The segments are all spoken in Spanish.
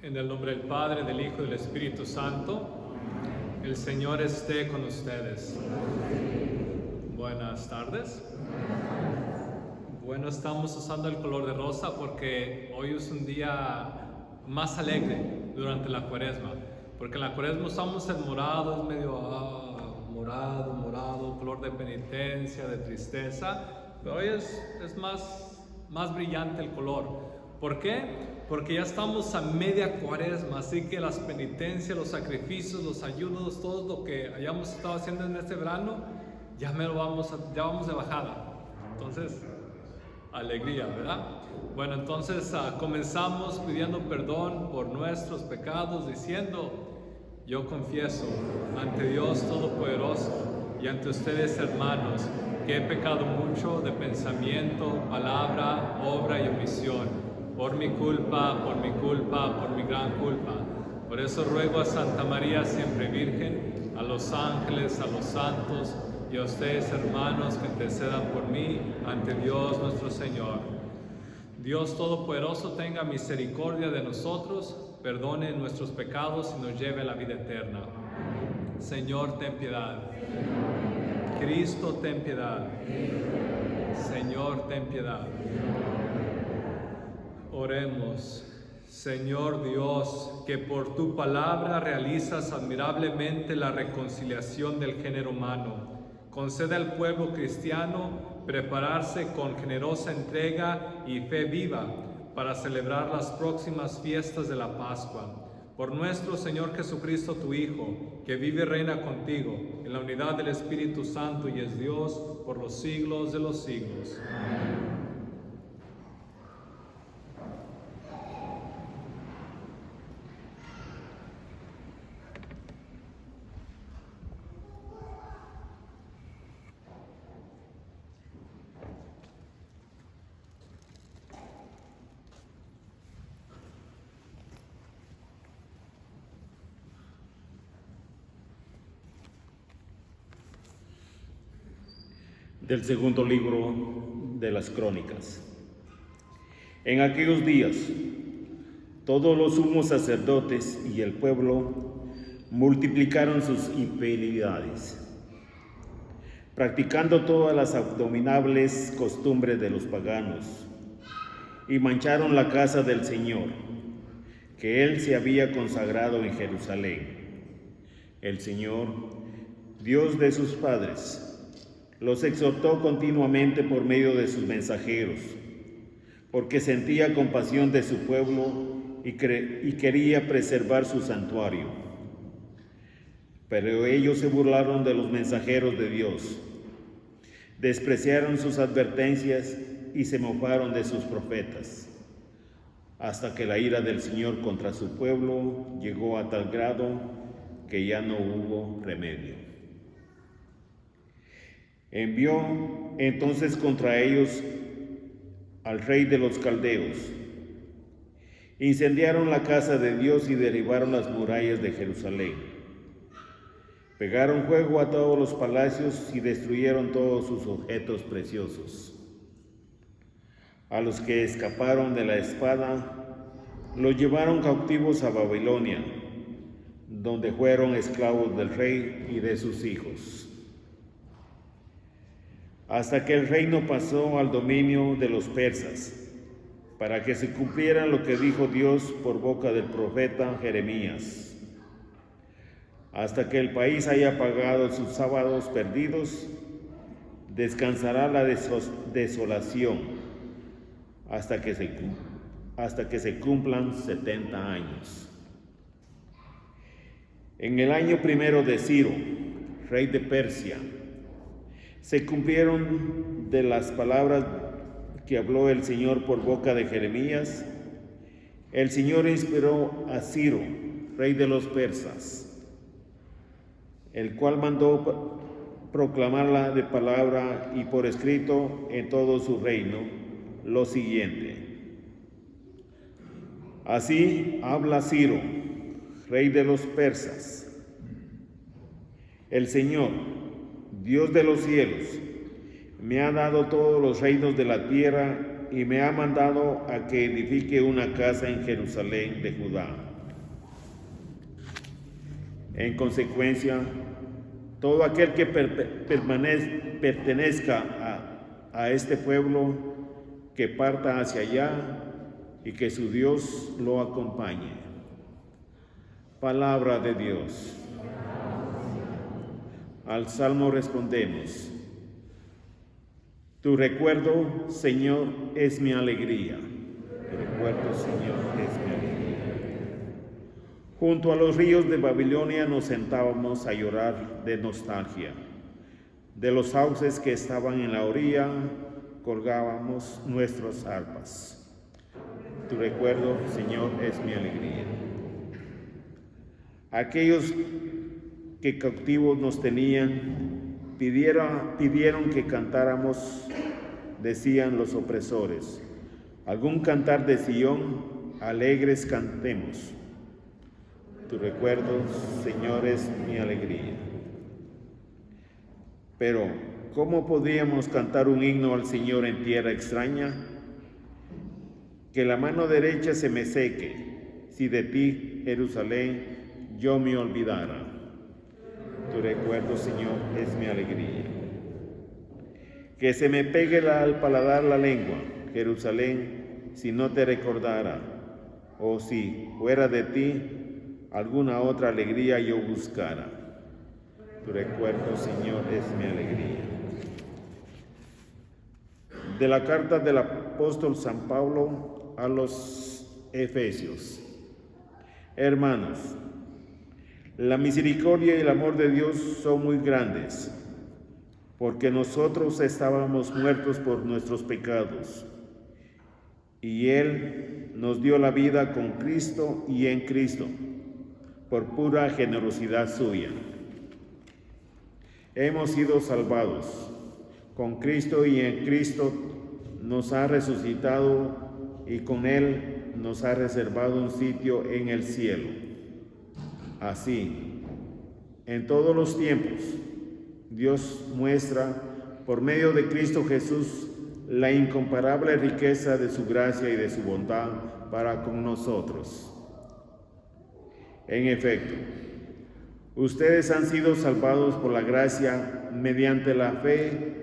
En el nombre del Padre, del Hijo y del Espíritu Santo, el Señor esté con ustedes. Buenas tardes. Bueno, estamos usando el color de rosa porque hoy es un día más alegre durante la Cuaresma. Porque en la Cuaresma usamos el morado, es medio morado, color de penitencia, de tristeza. Pero hoy es más brillante el color. ¿Por qué? Porque ya estamos a media Cuaresma, así que las penitencias, los sacrificios, los ayunos, todo lo que hayamos estado haciendo en este verano, ya vamos de bajada. Entonces, alegría, ¿verdad? Bueno, entonces comenzamos pidiendo perdón por nuestros pecados, diciendo: yo confieso ante Dios Todopoderoso y ante ustedes, hermanos, que he pecado mucho de pensamiento, palabra, obra y omisión. Por mi culpa, por mi gran culpa. Por eso ruego a Santa María, siempre Virgen, a los ángeles, a los santos y a ustedes, hermanos, que intercedan por mí ante Dios nuestro Señor. Dios Todopoderoso tenga misericordia de nosotros, perdone nuestros pecados y nos lleve a la vida eterna. Señor, ten piedad. Cristo, ten piedad. Señor, ten piedad. Oremos. Señor Dios, que por tu palabra realizas admirablemente la reconciliación del género humano, concede al pueblo cristiano prepararse con generosa entrega y fe viva para celebrar las próximas fiestas de la Pascua. Por nuestro Señor Jesucristo, tu Hijo, que vive y reina contigo en la unidad del Espíritu Santo y es Dios por los siglos de los siglos. Amén. Del segundo libro de las Crónicas. En aquellos días, todos los sumos sacerdotes y el pueblo multiplicaron sus infidelidades, practicando todas las abominables costumbres de los paganos, y mancharon la casa del Señor, que Él se había consagrado en Jerusalén. El Señor, Dios de sus padres, los exhortó continuamente por medio de sus mensajeros, porque sentía compasión de su pueblo y quería preservar su santuario. Pero ellos se burlaron de los mensajeros de Dios, despreciaron sus advertencias y se mofaron de sus profetas, hasta que la ira del Señor contra su pueblo llegó a tal grado que ya no hubo remedio. Envió entonces contra ellos al rey de los caldeos. Incendiaron la casa de Dios y derribaron las murallas de Jerusalén. Pegaron fuego a todos los palacios y destruyeron todos sus objetos preciosos. A los que escaparon de la espada, los llevaron cautivos a Babilonia, donde fueron esclavos del rey y de sus hijos, hasta que el reino pasó al dominio de los persas, para que se cumpliera lo que dijo Dios por boca del profeta Jeremías. Hasta que el país haya pagado sus sábados perdidos, descansará la desolación, hasta que se cumplan 70 años. En el año primero de Ciro, rey de Persia, se cumplieron de las palabras que habló el Señor por boca de Jeremías. El Señor inspiró a Ciro, rey de los persas, el cual mandó proclamarla de palabra y por escrito en todo su reino lo siguiente: así habla Ciro, rey de los persas: el Señor, Dios de los cielos, me ha dado todos los reinos de la tierra y me ha mandado a que edifique una casa en Jerusalén de Judá. En consecuencia, todo aquel que pertenezca a este pueblo, que parta hacia allá y que su Dios lo acompañe. Palabra de Dios. Al salmo respondemos: Tu recuerdo, Señor, es mi alegría. Tu recuerdo, Señor, es mi alegría. Junto a los ríos de Babilonia nos sentábamos a llorar de nostalgia. De los sauces que estaban en la orilla colgábamos nuestras arpas. Tu recuerdo, Señor, es mi alegría. Aquellos que cautivos nos tenían pidieron que cantáramos, decían los opresores. Algún cantar de Sión, alegres cantemos. Tu recuerdo, Señor, es mi alegría. Pero, ¿cómo podríamos cantar un himno al Señor en tierra extraña? Que la mano derecha se me seque, si de ti, Jerusalén, yo me olvidara. Tu recuerdo, Señor, es mi alegría. Que se me pegue al paladar la lengua, Jerusalén, si no te recordara, o si fuera de ti, alguna otra alegría yo buscara. Tu recuerdo, Señor, es mi alegría. De la carta del apóstol San Pablo a los Efesios. Hermanos, la misericordia y el amor de Dios son muy grandes, porque nosotros estábamos muertos por nuestros pecados, y Él nos dio la vida con Cristo y en Cristo, por pura generosidad suya. Hemos sido salvados. Con Cristo y en Cristo nos ha resucitado y con Él nos ha reservado un sitio en el cielo. Así, en todos los tiempos, Dios muestra, por medio de Cristo Jesús, la incomparable riqueza de su gracia y de su bondad para con nosotros. En efecto, ustedes han sido salvados por la gracia mediante la fe,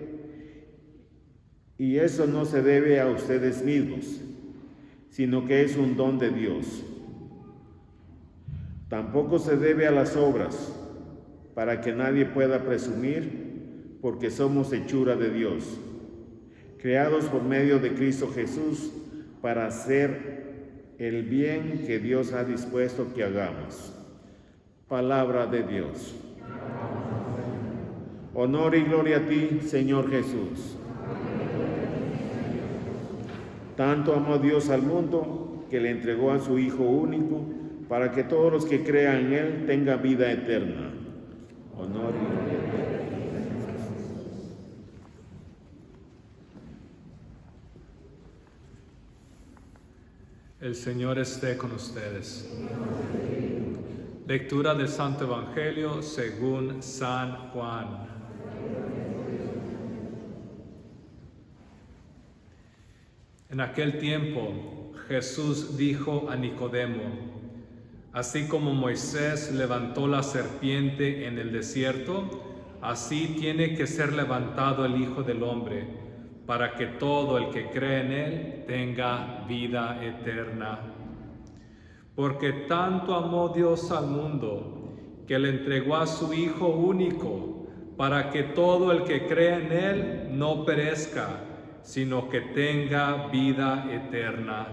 y eso no se debe a ustedes mismos, sino que es un don de Dios. Tampoco se debe a las obras, para que nadie pueda presumir, porque somos hechura de Dios, creados por medio de Cristo Jesús para hacer el bien que Dios ha dispuesto que hagamos. Palabra de Dios. Honor y gloria a ti, Señor Jesús. Tanto amó Dios al mundo que le entregó a su Hijo único para que todos los que crean en Él tengan vida eterna. Honor y gloria a ti. El Señor esté con ustedes. Lectura del Santo Evangelio según San Juan. En aquel tiempo, Jesús dijo a Nicodemo: así como Moisés levantó la serpiente en el desierto, así tiene que ser levantado el Hijo del Hombre, para que todo el que cree en Él tenga vida eterna. Porque tanto amó Dios al mundo, que le entregó a su Hijo único, para que todo el que cree en Él no perezca, sino que tenga vida eterna.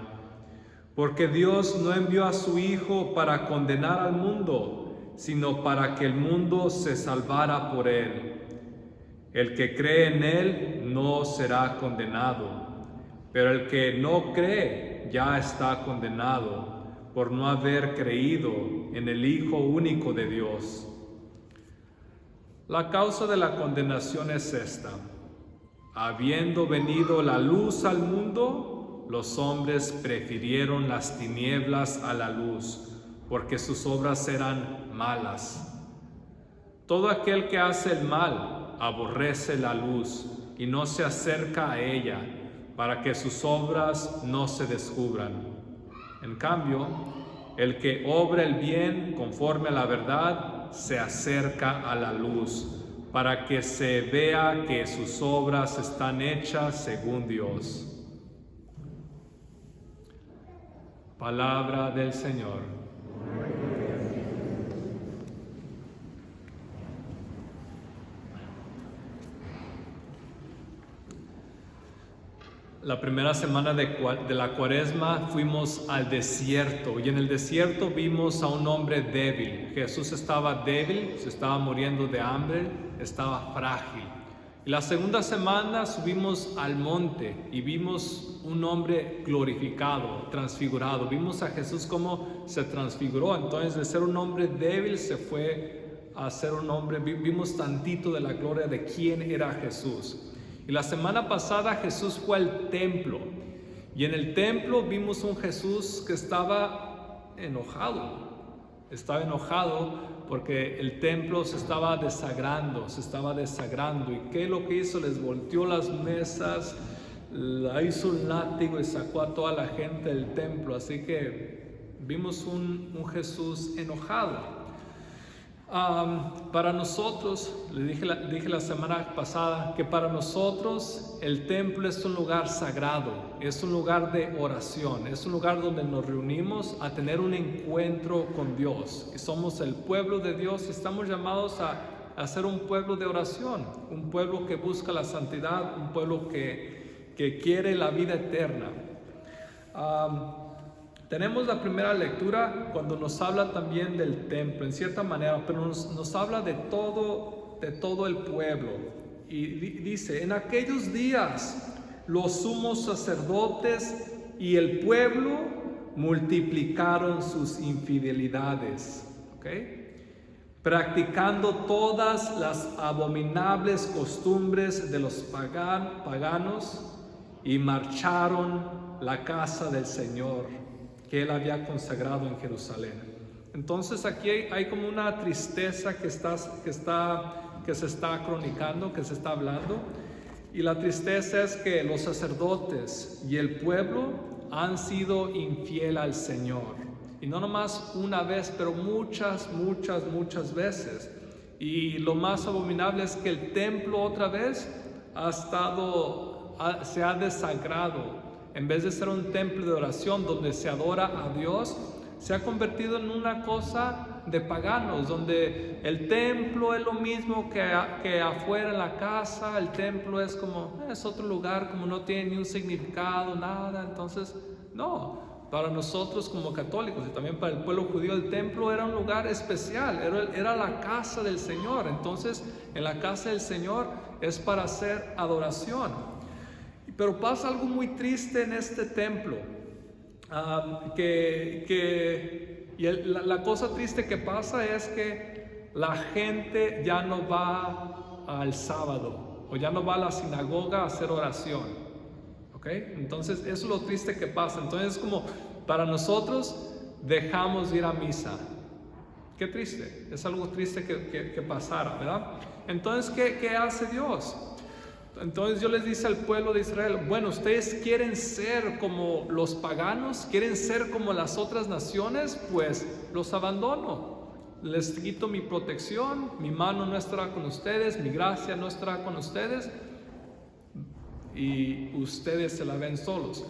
Porque Dios no envió a su Hijo para condenar al mundo, sino para que el mundo se salvara por Él. El que cree en Él no será condenado, pero el que no cree ya está condenado por no haber creído en el Hijo único de Dios. La causa de la condenación es esta: habiendo venido la luz al mundo, los hombres prefirieron las tinieblas a la luz, porque sus obras eran malas. Todo aquel que hace el mal aborrece la luz y no se acerca a ella, para que sus obras no se descubran. En cambio, el que obra el bien conforme a la verdad se acerca a la luz, para que se vea que sus obras están hechas según Dios. Palabra del Señor. La primera semana de la Cuaresma fuimos al desierto, y en el desierto vimos a un hombre débil. Jesús estaba débil, se estaba muriendo de hambre, estaba frágil. Y la segunda semana subimos al monte y vimos un hombre glorificado, transfigurado. Vimos a Jesús cómo se transfiguró. Entonces, de ser un hombre débil se fue a ser un hombre. Vimos tantito de la gloria de quién era Jesús. Y la semana pasada Jesús fue al templo, y en el templo vimos un Jesús que estaba enojado porque el templo se estaba desagrando. ¿Y qué es lo que hizo? Les volteó las mesas, la hizo un látigo y sacó a toda la gente del templo. Así que vimos un Jesús enojado. Para nosotros, dije la semana pasada que para nosotros el templo es un lugar sagrado, es un lugar de oración, es un lugar donde nos reunimos a tener un encuentro con Dios. Y somos el pueblo de Dios y estamos llamados a ser un pueblo de oración, un pueblo que busca la santidad, un pueblo que quiere la vida eterna. Tenemos la primera lectura cuando nos habla también del templo, en cierta manera, pero nos habla de todo el pueblo. Y dice, en aquellos días los sumos sacerdotes y el pueblo multiplicaron sus infidelidades, practicando todas las abominables costumbres de los paganos, y marcharon la casa del Señor que Él había consagrado en Jerusalén. Entonces aquí hay como una tristeza que se está cronicando, que se está hablando, y la tristeza es que los sacerdotes y el pueblo han sido infiel al Señor, y no nomás una vez, pero muchas veces. Y lo más abominable es que el templo otra vez se ha desagrado. En vez de ser un templo de oración donde se adora a Dios, se ha convertido en una cosa de paganos, donde el templo es lo mismo que afuera en la casa. El templo es otro lugar, como no tiene ni un significado, nada. Entonces, no, para nosotros como católicos y también para el pueblo judío, el templo era un lugar especial, era la casa del Señor. Entonces, en la casa del Señor es para hacer adoración. Pero pasa algo muy triste en este templo, la cosa triste que pasa es que la gente ya no va al sábado o ya no va a la sinagoga a hacer oración, Entonces eso es lo triste que pasa. Entonces como para nosotros dejamos de ir a misa. Qué triste, es algo triste que pasara, ¿verdad? Entonces ¿qué hace Dios? Entonces Dios les dice al pueblo de Israel, bueno, ustedes quieren ser como los paganos, quieren ser como las otras naciones, pues los abandono. Les quito mi protección, mi mano no estará con ustedes, mi gracia no estará con ustedes, y ustedes se la ven solos.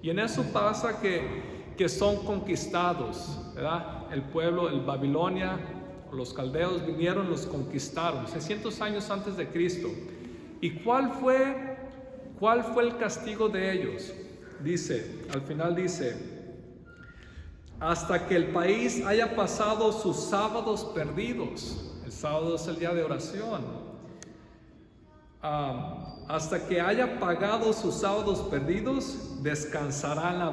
Y en eso pasa que son conquistados, ¿verdad? El pueblo, el Babilonia, los caldeos vinieron, los conquistaron 600 años antes de Cristo. ¿Y cuál fue el castigo de ellos? Al final dice, hasta que el país haya pasado sus sábados perdidos. El sábado es el día de oración. Hasta que haya pagado sus sábados perdidos, descansará en la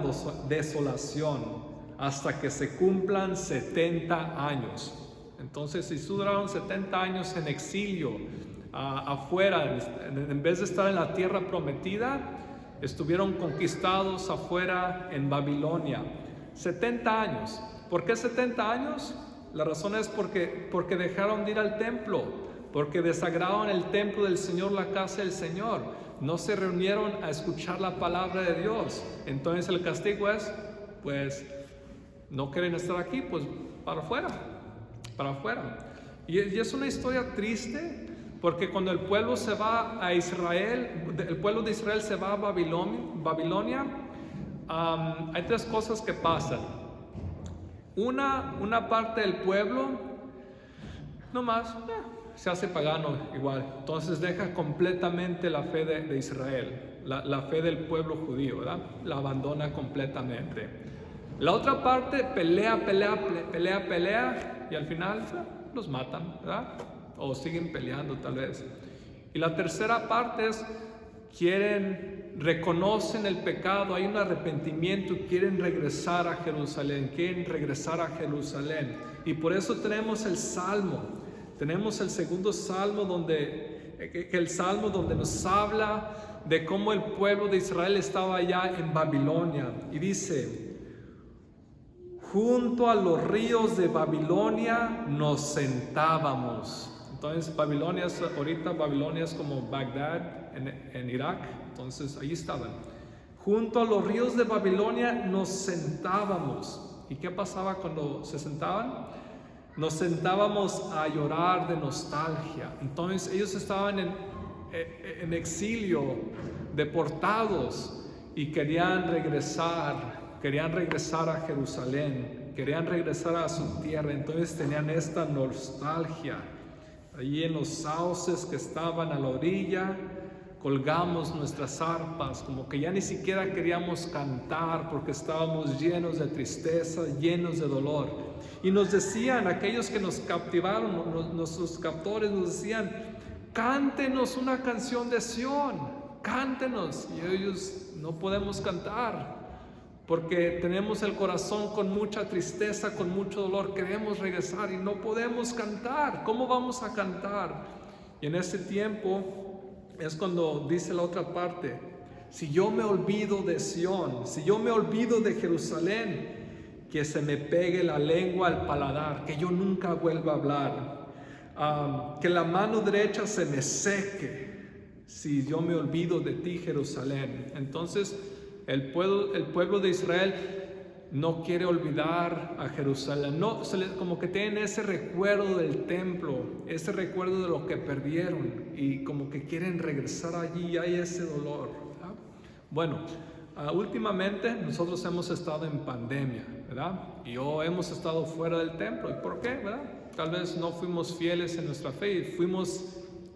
desolación, hasta que se cumplan 70 años. Entonces, si duraron 70 años en exilio, afuera, en vez de estar en la tierra prometida, estuvieron conquistados afuera en Babilonia. 70 años. ¿Por qué 70 años? La razón es porque dejaron de ir al templo, porque desagradaron el templo del Señor, la casa del Señor. No se reunieron a escuchar la palabra de Dios. Entonces el castigo es, pues, no quieren estar aquí, pues para afuera. Y es una historia triste, porque cuando el pueblo se va a Israel, el pueblo de Israel se va a Babilonia, hay tres cosas que pasan. Una parte del pueblo nomás se hace pagano igual, entonces deja completamente la fe de Israel, la fe del pueblo judío, ¿verdad? La abandona completamente. La otra parte pelea y al final los matan, ¿verdad? O siguen peleando tal vez. Y la tercera parte es reconocen el pecado, hay un arrepentimiento, quieren regresar a Jerusalén, y por eso tenemos el Salmo, tenemos el segundo Salmo el Salmo donde nos habla de cómo el pueblo de Israel estaba allá en Babilonia, y dice: junto a los ríos de Babilonia nos sentábamos. Entonces Babilonia es como Bagdad en Irak, entonces ahí estaban. Junto a los ríos de Babilonia nos sentábamos. ¿Y qué pasaba cuando se sentaban? Nos sentábamos a llorar de nostalgia. Entonces ellos estaban en exilio, deportados, y querían regresar a Jerusalén, querían regresar a su tierra. Entonces tenían esta nostalgia. Allí en los sauces que estaban a la orilla, colgamos nuestras arpas, como que ya ni siquiera queríamos cantar porque estábamos llenos de tristeza, llenos de dolor. Y nos decían, aquellos que nos captivaron, nuestros captores, nos decían: cántenos una canción de Sión, cántenos. Y ellos: no podemos cantar, porque tenemos el corazón con mucha tristeza, con mucho dolor, queremos regresar y no podemos cantar. ¿Cómo vamos a cantar? Y en ese tiempo es cuando dice la otra parte: si yo me olvido de Sión, si yo me olvido de Jerusalén, que se me pegue la lengua al paladar, que yo nunca vuelva a hablar, que la mano derecha se me seque, si yo me olvido de ti, Jerusalén. Entonces el pueblo de Israel no quiere olvidar a Jerusalén, como que tienen ese recuerdo del templo, ese recuerdo de lo que perdieron, y como que quieren regresar allí, y hay ese dolor, ¿verdad? Bueno, últimamente nosotros hemos estado en pandemia, ¿verdad? Y hemos estado fuera del templo. ¿Y por qué, verdad? Tal vez no fuimos fieles en nuestra fe y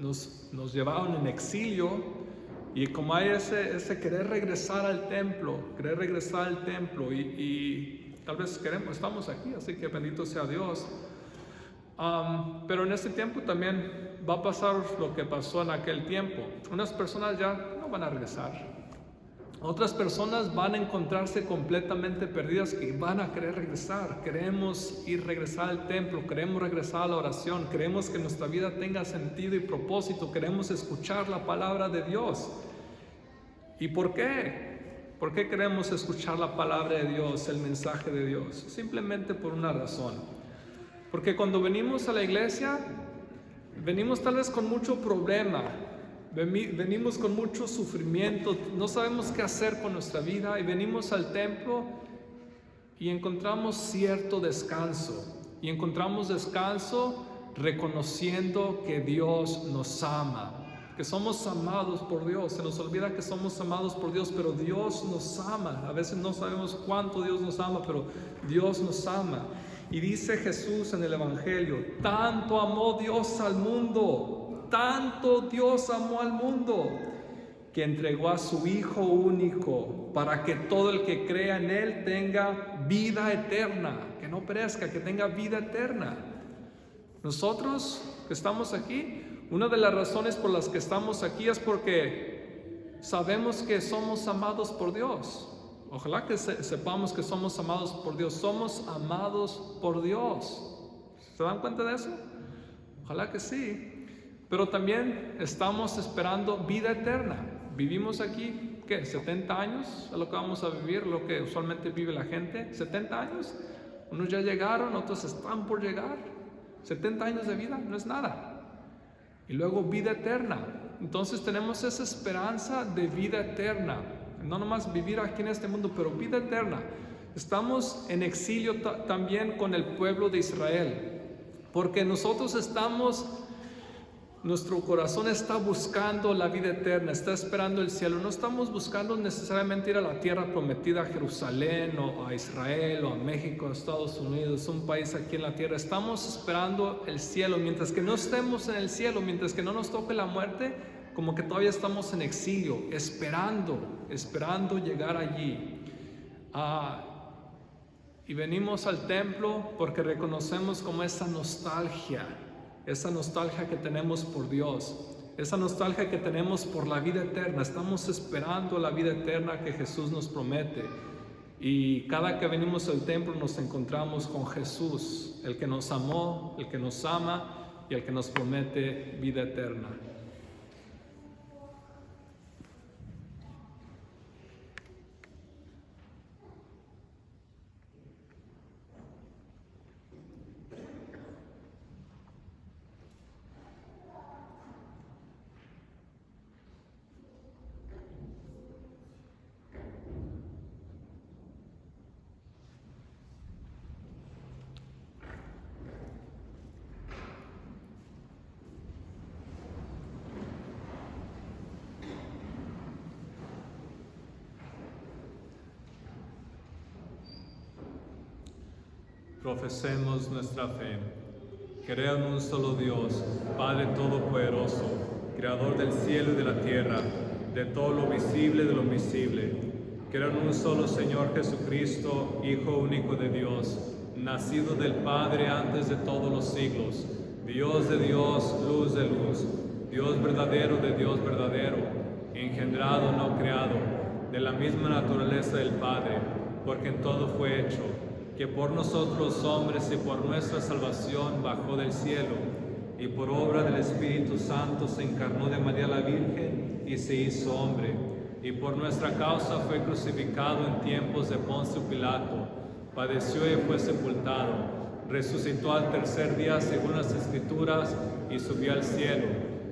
nos llevaron en exilio. Y como hay ese querer regresar al templo, y tal vez estamos aquí, así que bendito sea Dios. Pero en este tiempo también va a pasar lo que pasó en aquel tiempo. Unas personas ya no van a regresar. Otras personas van a encontrarse completamente perdidas y van a querer regresar. Queremos regresar al templo, queremos regresar a la oración, queremos que nuestra vida tenga sentido y propósito, queremos escuchar la palabra de Dios. ¿Y por qué? ¿Por qué queremos escuchar la palabra de Dios, el mensaje de Dios? Simplemente por una razón. Porque cuando venimos a la iglesia, venimos tal vez con mucho problema. Venimos con mucho sufrimiento, no sabemos qué hacer con nuestra vida, y venimos al templo y encontramos cierto descanso. Y encontramos descanso reconociendo que Dios nos ama, que somos amados por Dios. Se nos olvida que somos amados por Dios, pero Dios nos ama. A veces no sabemos cuánto Dios nos ama, pero Dios nos ama. Y dice Jesús en el Evangelio: tanto amó Dios al mundo, tanto Dios amó al mundo, que entregó a su Hijo único, para que todo el que crea en Él tenga vida eterna, que no perezca, que tenga vida eterna. Nosotros que estamos aquí, una de las razones por las que estamos aquí es porque sabemos que somos amados por Dios. Ojalá que sepamos que somos amados por Dios. Somos amados por Dios. ¿Se dan cuenta de eso? Ojalá que sí. Pero también estamos esperando vida eterna. Vivimos aquí, ¿qué? 70 años es lo que vamos a vivir, lo que usualmente vive la gente. 70 años. Unos ya llegaron, otros están por llegar. 70 años de vida no es nada. Y luego vida eterna. Entonces tenemos esa esperanza de vida eterna. No nomás vivir aquí en este mundo, pero vida eterna. Estamos en exilio también con el pueblo de Israel. Porque nuestro corazón está buscando la vida eterna, está esperando el cielo. No estamos buscando necesariamente ir a la tierra prometida, a Jerusalén o a Israel o a México, a Estados Unidos, un país aquí en la tierra. Estamos esperando el cielo. Mientras que no estemos en el cielo, mientras que no nos toque la muerte, como que todavía estamos en exilio, esperando llegar allí. Y venimos al templo porque reconocemos como esa nostalgia que tenemos por Dios, esa nostalgia que tenemos por la vida eterna. Estamos esperando la vida eterna que Jesús nos promete. Y cada que venimos al templo nos encontramos con Jesús, el que nos amó, el que nos ama y el que nos promete vida eterna. Profesemos nuestra fe. Creo en un solo Dios, Padre Todopoderoso, Creador del cielo y de la tierra, de todo lo visible y de lo invisible. Creo en un solo Señor Jesucristo, Hijo único de Dios, nacido del Padre antes de todos los siglos, Dios de Dios, luz de luz, Dios verdadero de Dios verdadero, engendrado, no creado, de la misma naturaleza del Padre, porque en todo fue hecho, que por nosotros los hombres y por nuestra salvación bajó del cielo, y por obra del Espíritu Santo se encarnó de María la Virgen y se hizo hombre, y por nuestra causa fue crucificado en tiempos de Poncio Pilato, padeció y fue sepultado, resucitó al tercer día según las Escrituras y subió al cielo,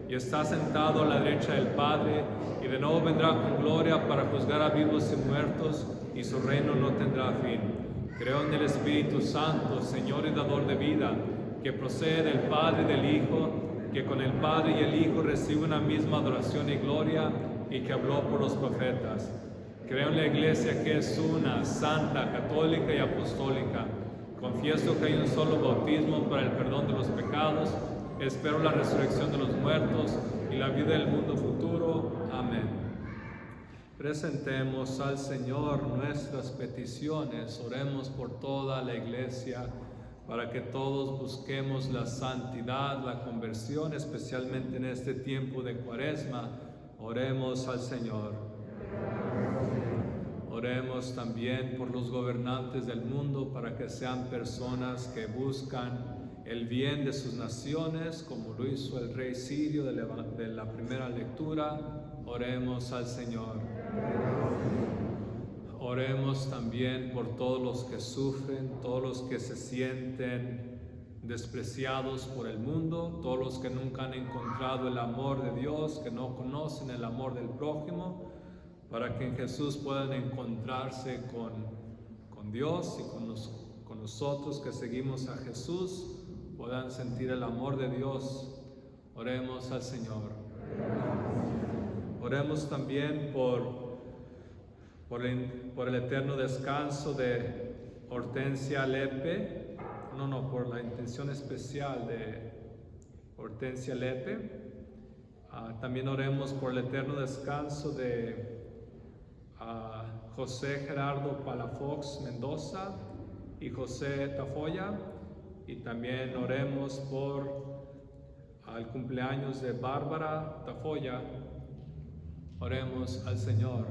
y está sentado a la derecha del Padre, y de nuevo vendrá con gloria para juzgar a vivos y muertos, y su reino no tendrá fin. Creo en el Espíritu Santo, Señor y dador de vida, que procede del Padre y del Hijo, que con el Padre y el Hijo recibe una misma adoración y gloria, y que habló por los profetas. Creo en la Iglesia que es una, santa, católica y apostólica. Confieso que hay un solo bautismo para el perdón de los pecados. Espero la resurrección de los muertos y la vida del mundo futuro. Amén. Presentemos al Señor nuestras peticiones, oremos por toda la Iglesia, para que todos busquemos la santidad, la conversión, especialmente en este tiempo de Cuaresma. Oremos al Señor. Oremos también por los gobernantes del mundo, para que sean personas que buscan el bien de sus naciones, como lo hizo el rey sirio de la primera lectura. Oremos al Señor. Oremos también por todos los que sufren, todos los que se sienten despreciados por el mundo, todos los que nunca han encontrado el amor de Dios, que no conocen el amor del prójimo, para que en Jesús puedan encontrarse con Dios y con nosotros que seguimos a Jesús, puedan sentir el amor de Dios. Oremos al Señor. Oremos también por el eterno descanso de Hortensia Lepe, por la intención especial de Hortensia Lepe. También oremos por el eterno descanso de José Gerardo Palafox Mendoza y José Tafoya. Y también oremos por el cumpleaños de Bárbara Tafoya. Oremos al Señor.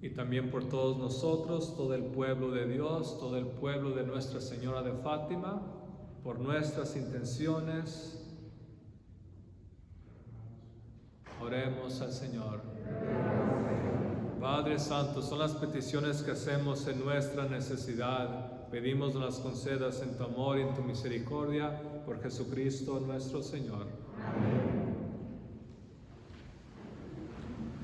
Y también por todos nosotros, todo el pueblo de Dios, todo el pueblo de Nuestra Señora de Fátima, por nuestras intenciones. Oremos al Señor. Padre Santo, son las peticiones que hacemos en nuestra necesidad. Pedimos nos las concedas en tu amor y en tu misericordia, por Jesucristo nuestro Señor. Amén.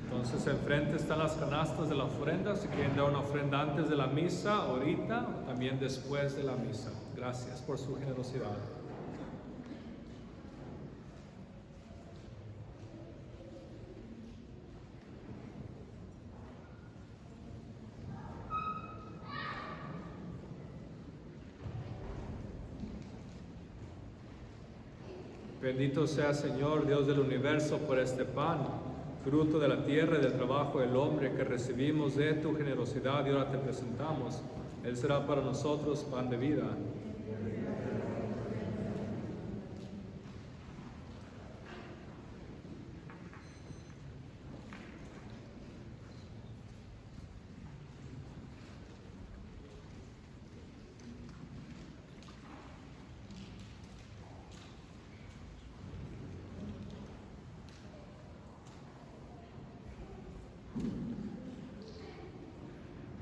Entonces Entonces enfrente están las canastas de la ofrenda, si quieren dar una ofrenda antes de la misa, ahorita, o también después de la misa. Gracias por su generosidad. Bendito sea, Señor, Dios del universo, por este pan, fruto de la tierra y del trabajo del hombre que recibimos de tu generosidad y ahora te presentamos. Él será para nosotros pan de vida.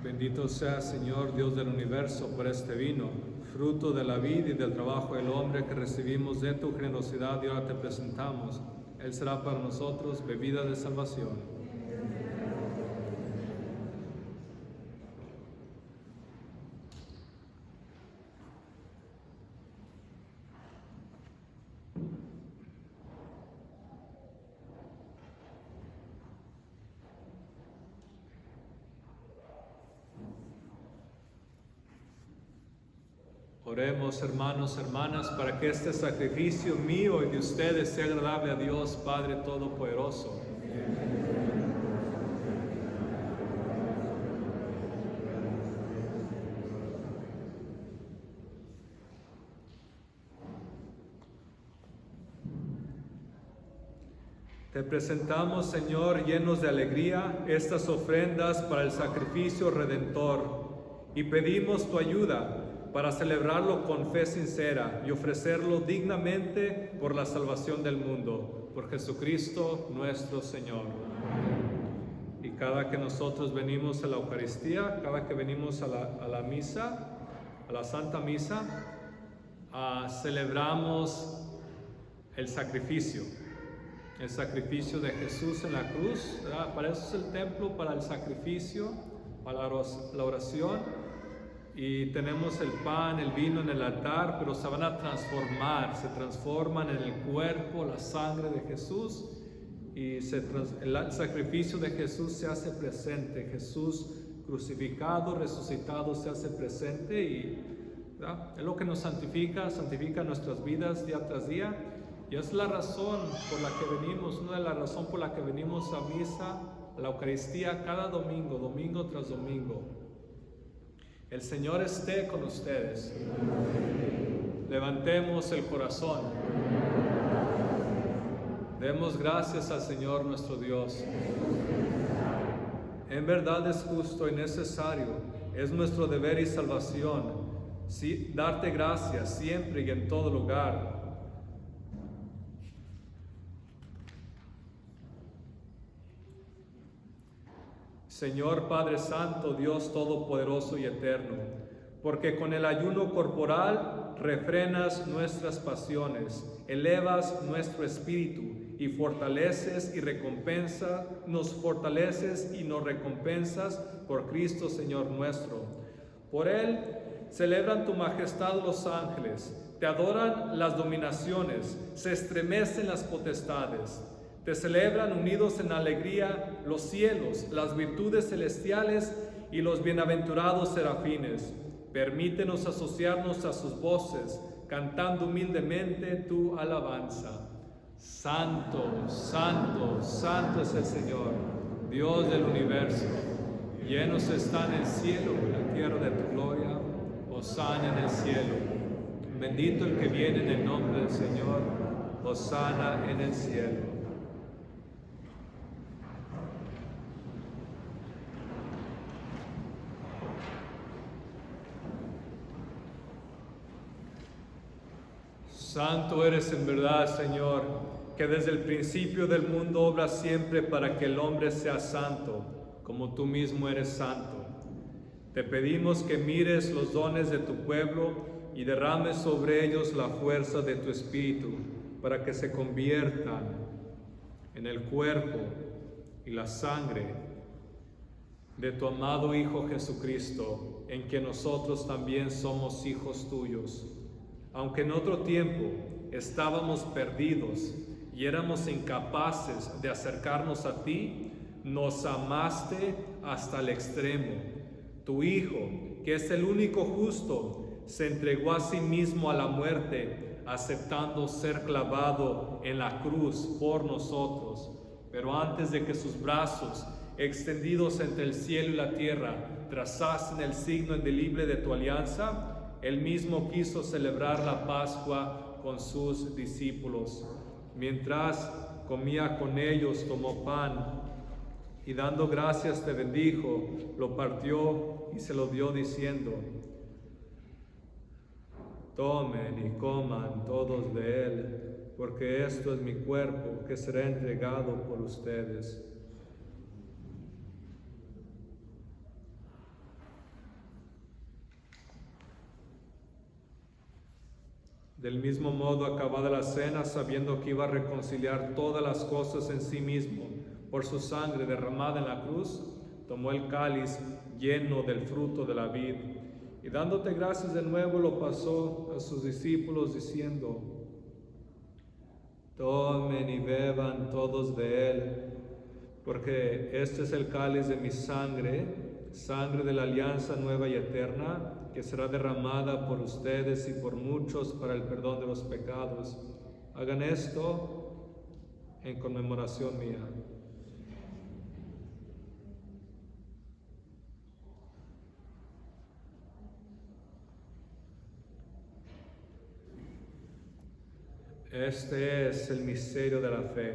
Bendito sea, Señor, Dios del universo, por este vino, fruto de la vid y del trabajo del hombre que recibimos de tu generosidad y ahora te presentamos. Él será para nosotros bebida de salvación. Oremos, hermanos, hermanas, para que este sacrificio mío y de ustedes sea agradable a Dios, Padre Todopoderoso. Te presentamos, Señor, llenos de alegría, estas ofrendas para el sacrificio redentor y pedimos tu ayuda para celebrarlo con fe sincera y ofrecerlo dignamente por la salvación del mundo, por Jesucristo nuestro Señor. Y cada que nosotros venimos a la Eucaristía, cada que venimos a la misa, a la Santa Misa, celebramos el sacrificio de Jesús en la cruz, ¿verdad? Para eso es el templo, para el sacrificio, para la oración. Y tenemos el pan, el vino en el altar, pero se van a transformar, se transforman en el cuerpo, la sangre de Jesús, y el sacrificio de Jesús se hace presente. Jesús crucificado, resucitado, se hace presente y ¿verdad? Es lo que nos santifica nuestras vidas día tras día, y es la razón por la que venimos, una de las razones por la que venimos a misa, a la Eucaristía cada domingo, domingo tras domingo. El Señor esté con ustedes. Levantemos el corazón. Demos gracias al Señor nuestro Dios. En verdad es justo y necesario, es nuestro deber y salvación, darte gracias siempre y en todo lugar. Señor Padre Santo, Dios Todopoderoso y Eterno, porque con el ayuno corporal refrenas nuestras pasiones, elevas nuestro espíritu y nos fortaleces y nos recompensas por Cristo Señor nuestro. Por Él celebran tu majestad los ángeles, te adoran las dominaciones, se estremecen las potestades. Te celebran unidos en alegría los cielos, las virtudes celestiales y los bienaventurados serafines. Permítenos asociarnos a sus voces, cantando humildemente tu alabanza. Santo, santo, santo es el Señor, Dios del universo. Llenos están el cielo y la tierra de tu gloria. Hosana en el cielo. Bendito el que viene en el nombre del Señor. Hosana en el cielo. Santo eres en verdad, Señor, que desde el principio del mundo obras siempre para que el hombre sea santo, como tú mismo eres santo. Te pedimos que mires los dones de tu pueblo y derrames sobre ellos la fuerza de tu Espíritu, para que se conviertan en el cuerpo y la sangre de tu amado Hijo Jesucristo, en que nosotros también somos hijos tuyos. Aunque en otro tiempo estábamos perdidos y éramos incapaces de acercarnos a ti, nos amaste hasta el extremo. Tu Hijo, que es el único justo, se entregó a sí mismo a la muerte, aceptando ser clavado en la cruz por nosotros. Pero antes de que sus brazos, extendidos entre el cielo y la tierra, trazasen el signo indeleble de tu alianza, Él mismo quiso celebrar la Pascua con sus discípulos. Mientras comía con ellos, tomó pan y dando gracias te bendijo, lo partió y se lo dio diciendo: tomen y coman todos de él, porque esto es mi cuerpo que será entregado por ustedes. Del mismo modo, acabada la cena, sabiendo que iba a reconciliar todas las cosas en sí mismo por su sangre derramada en la cruz, tomó el cáliz lleno del fruto de la vid, y dándote gracias de nuevo lo pasó a sus discípulos diciendo: tomen y beban todos de él, porque este es el cáliz de mi sangre, sangre de la alianza nueva y eterna, que será derramada por ustedes y por muchos para el perdón de los pecados. Hagan esto en conmemoración mía. Este es el misterio de la fe.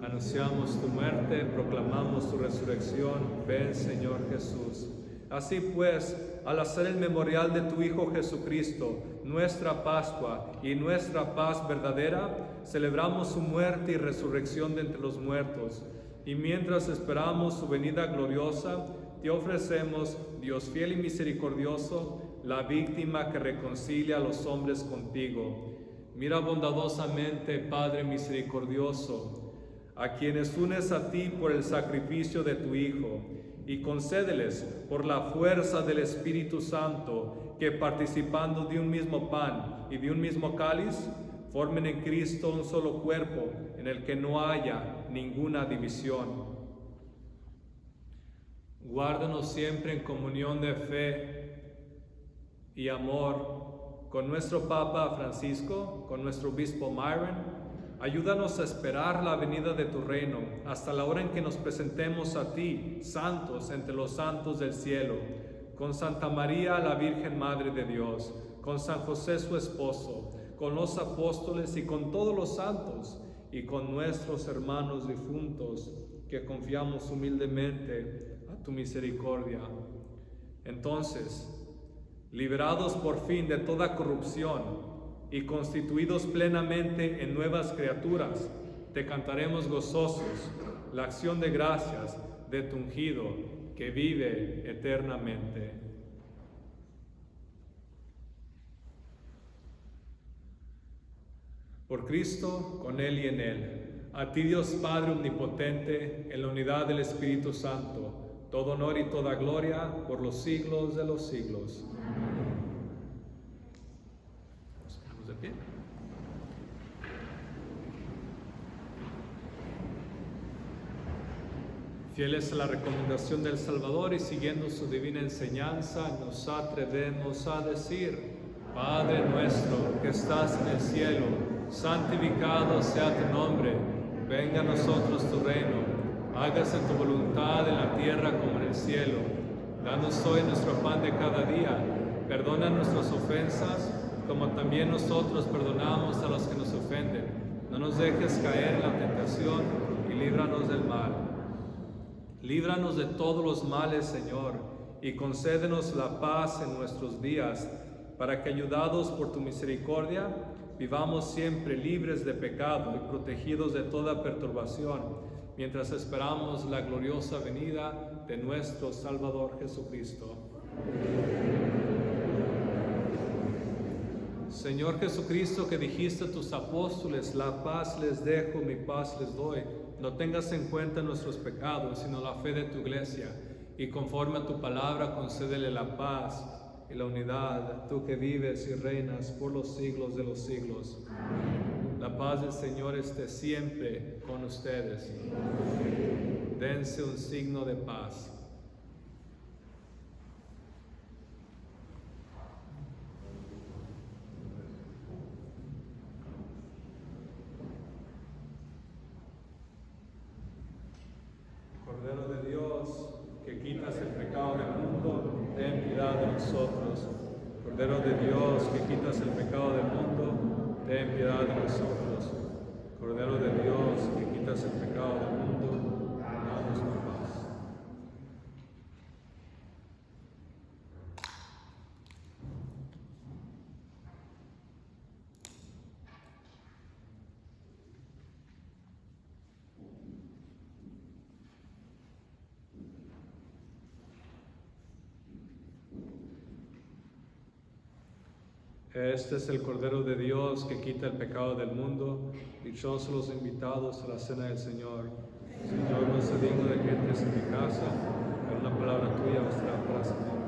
Anunciamos tu muerte, proclamamos tu resurrección. Ven, Señor Jesús. Así pues, al hacer el memorial de tu Hijo Jesucristo, nuestra Pascua y nuestra paz verdadera, celebramos su muerte y resurrección de entre los muertos. Y mientras esperamos su venida gloriosa, te ofrecemos, Dios fiel y misericordioso, la víctima que reconcilia a los hombres contigo. Mira bondadosamente, Padre misericordioso, a quienes unes a ti por el sacrificio de tu Hijo, y concédeles por la fuerza del Espíritu Santo que, participando de un mismo pan y de un mismo cáliz, formen en Cristo un solo cuerpo en el que no haya ninguna división. Guárdanos siempre en comunión de fe y amor con nuestro Papa Francisco, con nuestro Obispo Myron. Ayúdanos a esperar la venida de tu reino hasta la hora en que nos presentemos a ti, santos entre los santos del cielo, con Santa María, la Virgen Madre de Dios, con San José su esposo, con los apóstoles y con todos los santos, y con nuestros hermanos difuntos, que confiamos humildemente a tu misericordia. Entonces, liberados por fin de toda corrupción, y constituidos plenamente en nuevas criaturas, te cantaremos gozosos la acción de gracias de tu ungido que vive eternamente. Por Cristo, con Él y en Él, a ti Dios Padre omnipotente, en la unidad del Espíritu Santo, todo honor y toda gloria por los siglos de los siglos. De pie. Fieles a la recomendación del Salvador y siguiendo su divina enseñanza, nos atrevemos a decir: Padre nuestro que estás en el cielo, santificado sea tu nombre, venga a nosotros tu reino, hágase tu voluntad en la tierra como en el cielo. Danos hoy nuestro pan de cada día, perdona nuestras ofensas, como también nosotros perdonamos a los que nos ofenden. No nos dejes caer en la tentación y líbranos del mal. Líbranos de todos los males, Señor, y concédenos la paz en nuestros días, para que, ayudados por tu misericordia, vivamos siempre libres de pecado y protegidos de toda perturbación, mientras esperamos la gloriosa venida de nuestro Salvador Jesucristo. Señor Jesucristo, que dijiste a tus apóstoles, la paz les dejo, mi paz les doy. No tengas en cuenta nuestros pecados, sino la fe de tu iglesia. Y conforme a tu palabra, concédele la paz y la unidad, tú que vives y reinas por los siglos de los siglos. La paz del Señor esté siempre con ustedes. Dense un signo de paz. Cordero de Dios, que quitas el pecado del mundo, ten piedad de nosotros. Cordero de Dios, que quitas el pecado del mundo, ten piedad de nosotros. Cordero de Dios, que quitas el pecado del mundo, danos la paz. Este es el Cordero de Dios que quita el pecado del mundo. Dichosos los invitados a la cena del Señor. Señor, no soy digno de que entres en mi casa, pero una palabra tuya bastará para sanarme.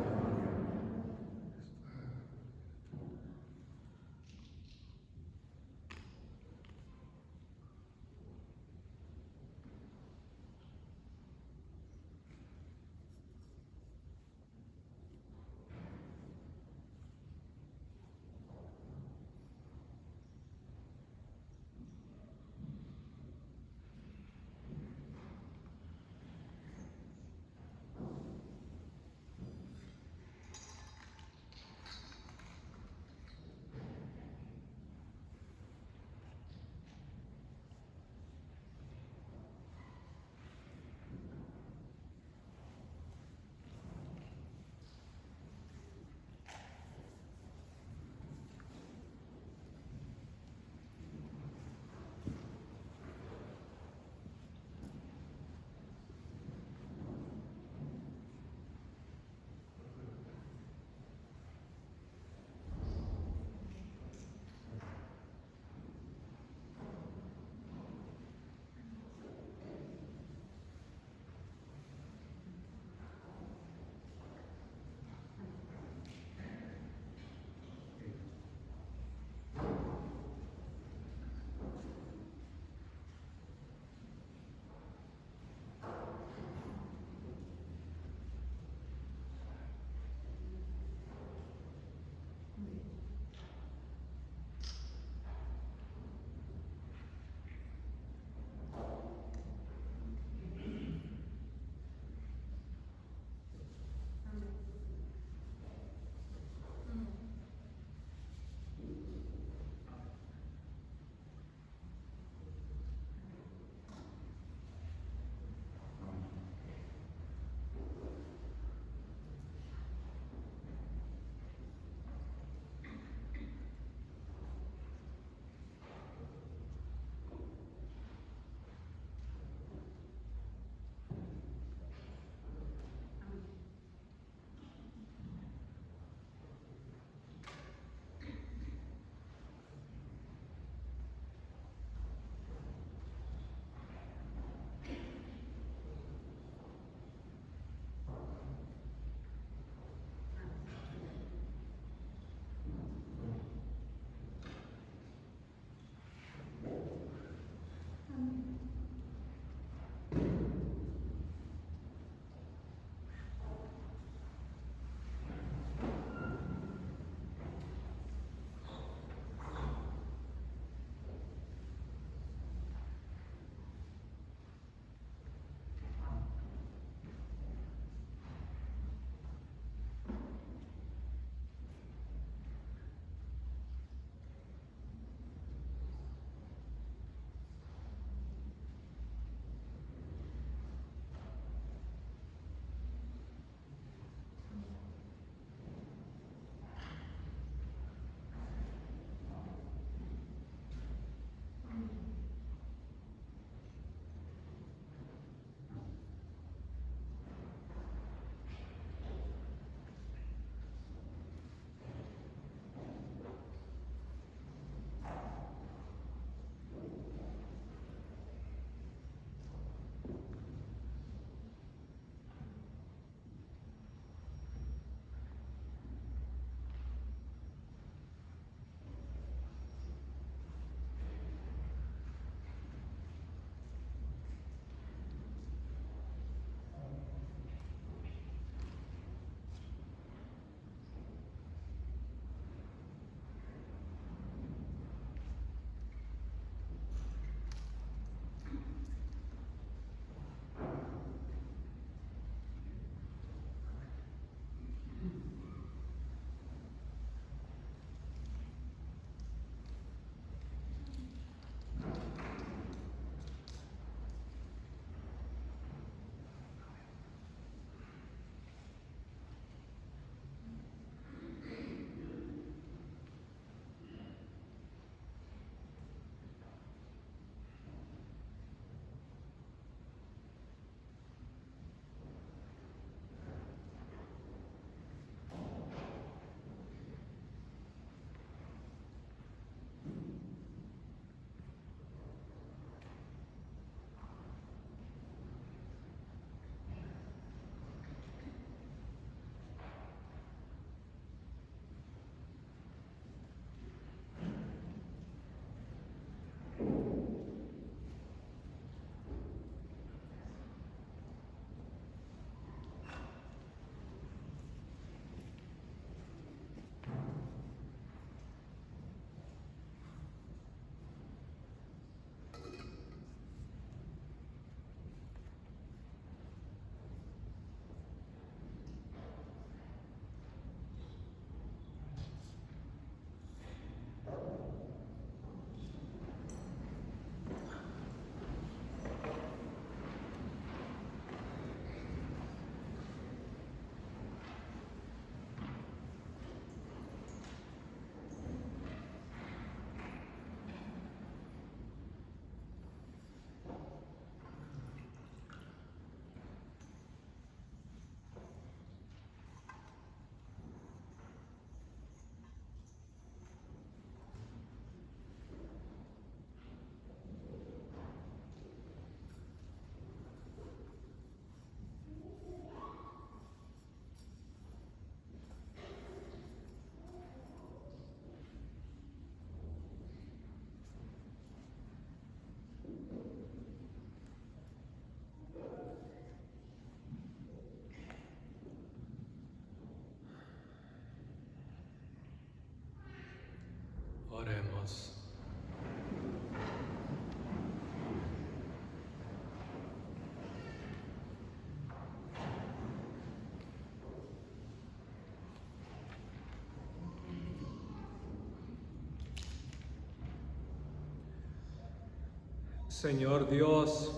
Señor Dios,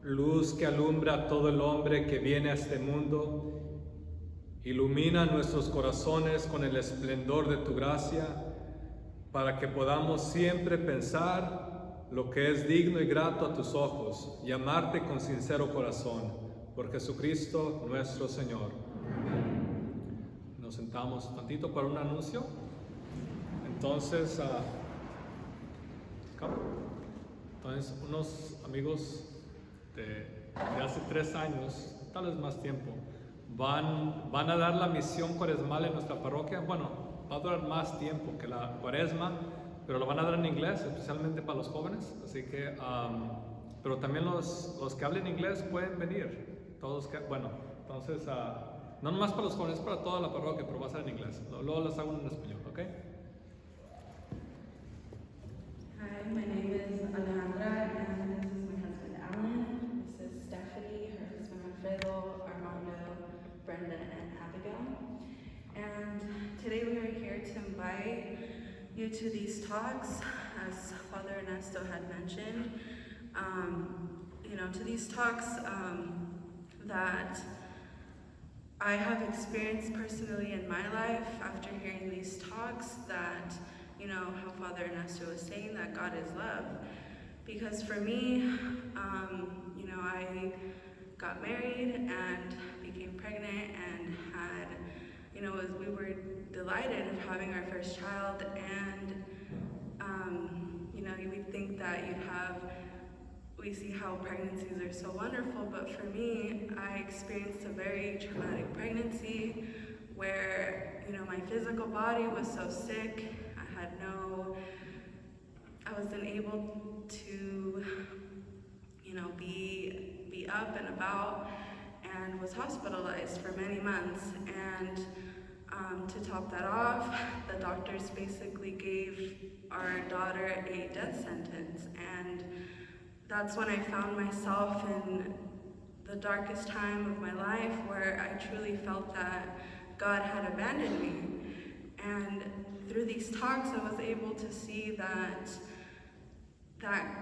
luz que alumbra a todo el hombre que viene a este mundo, ilumina nuestros corazones con el esplendor de tu gracia, para que podamos siempre pensar lo que es digno y grato a tus ojos y amarte con sincero corazón, por Jesucristo nuestro Señor. Nos sentamos tantito para un anuncio. Entonces, unos amigos de hace 3 años, tal vez más tiempo, van a dar la misión cuaresmal en nuestra parroquia. Bueno, va a durar más tiempo que la cuaresma, pero lo van a dar en inglés, especialmente para los jóvenes. Así que, pero también los que hablen inglés pueden venir. Todos que, bueno, entonces, no nomás para los jóvenes, para toda la parroquia, pero va a ser en inglés. Luego les hago en español, ¿ok? Hi, my name is Alejandra, and this is my husband Alan. This is Stephanie, her husband Alfredo, Armando, Brenda, and Abigail. And today we are here to invite you to these talks, as Father Ernesto had mentioned. To these talks that I have experienced personally in my life after hearing these talks, that how Father Ernesto was saying that God is love. Because for me, I got married and became pregnant and had, we were delighted of having our first child, and, we think that we see how pregnancies are so wonderful, but for me, I experienced a very traumatic pregnancy where, my physical body was so sick. I wasn't able to, be up and about, and was hospitalized for many months. And to top that off, the doctors basically gave our daughter a death sentence. And that's when I found myself in the darkest time of my life, where I truly felt that God had abandoned me. And through these talks, I was able to see that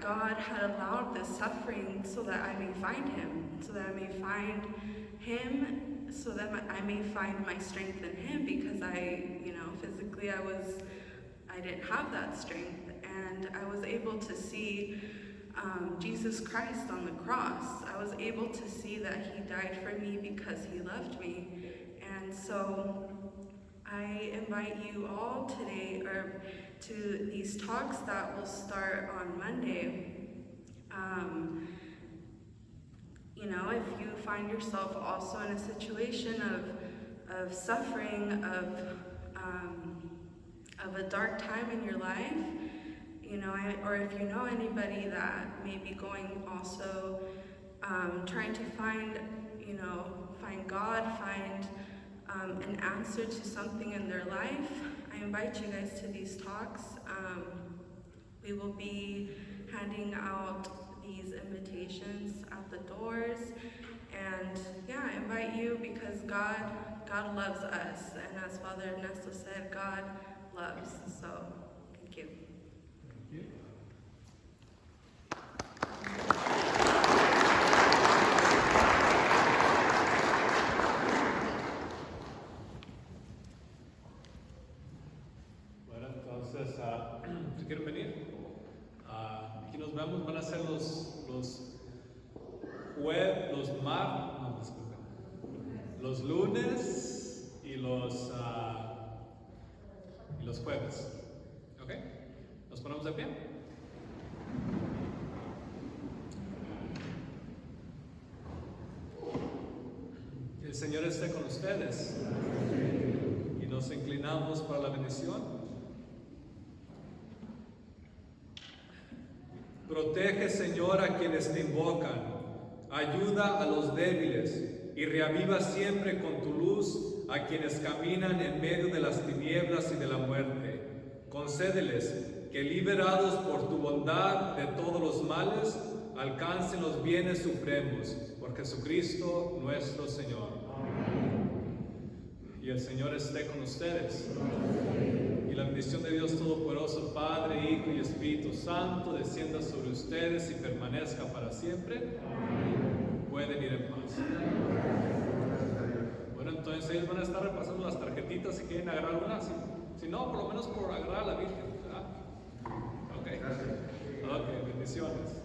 God had allowed this suffering so that I may find Him, so that I may find Him, so that I may find my strength in Him, because physically I didn't have that strength. And I was able to see Jesus Christ on the cross. I was able to see that He died for me because He loved me. And so I invite you all today to these talks that will start on Monday. If you find yourself also in a situation of suffering, of a dark time in your life, or if you know anybody that may be going also, trying to find God, find an answer to something in their life, I invite you guys to these talks. We will be handing out these invitations at the doors, and I invite you because God loves us, and as Father Ernesto said, God loves. So, thank you. Thank you. Si quieren venir, aquí nos vemos. Van a ser los lunes y los jueves. ¿Ok? ¿Nos ponemos de pie? El Señor esté con ustedes. Y nos inclinamos para la bendición. Protege, Señor, a quienes te invocan, ayuda a los débiles y reaviva siempre con tu luz a quienes caminan en medio de las tinieblas y de la muerte. Concédeles que, liberados por tu bondad de todos los males, alcancen los bienes supremos, por Jesucristo nuestro Señor. Amén. Y el Señor esté con ustedes. Y la bendición bendición de Dios Todopoderoso, Padre, Hijo y Espíritu Santo, descienda sobre ustedes y permanezca para siempre. Pueden ir en paz. Bueno, entonces ellos van a estar repasando las tarjetitas si quieren agarrar una. Si no, por lo menos por agarrar a la Virgen, ¿verdad? Ok. Ok, bendiciones.